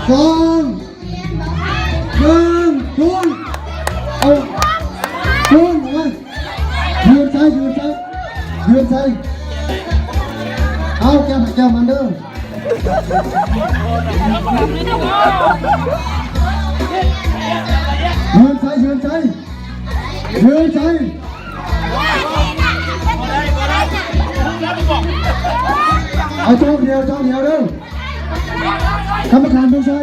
2 1จุนเอาจุนเอายืนใส่เอาแก้วมันเด้อยืนใส่เอาจ้องเดียวเด้อกรรมการต้องใช้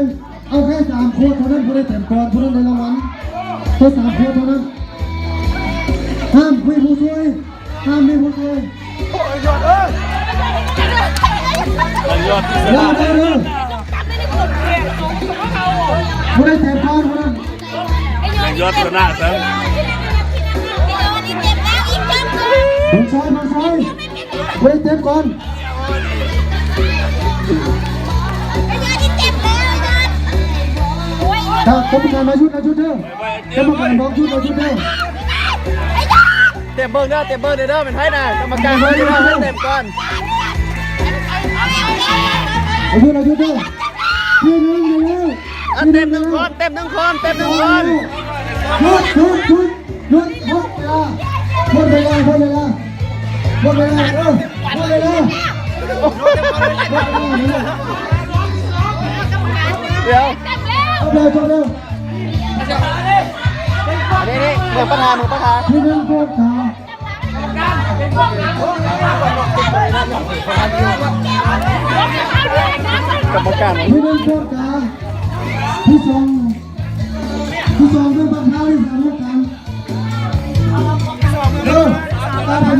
เอาแค่3 ขวดเท่านั้นผู้ได้แถมก่อนผู้นั้นได้รางวัลแค่3 ขวดเท่านั้นห้ามคุยผู้ช่วยห้ามมีผู้ช่วยยอดเลยผู้ได้แถมก่อนผู้นั้นยอดชนะครับมึงซอยผู้ได้แถมก่อนถ้ากรรมการมาชุดเด้อกรรมการบอกชุดเด้อเต็มเบิ้งเด้อเป็นไพ่น่ะกรรมการเบิ้งเด้อให้เต็มก่อนเอาชุดเด้อยืนเต็มหนึ่งคนหยุดหมดเวลาเดี๋ยวจบเร็วนี่มือประธานที่หนึ่งโคตรขาก รรมการที่หนึ่งโคตรขากที่สองเป็นประธานที่สาม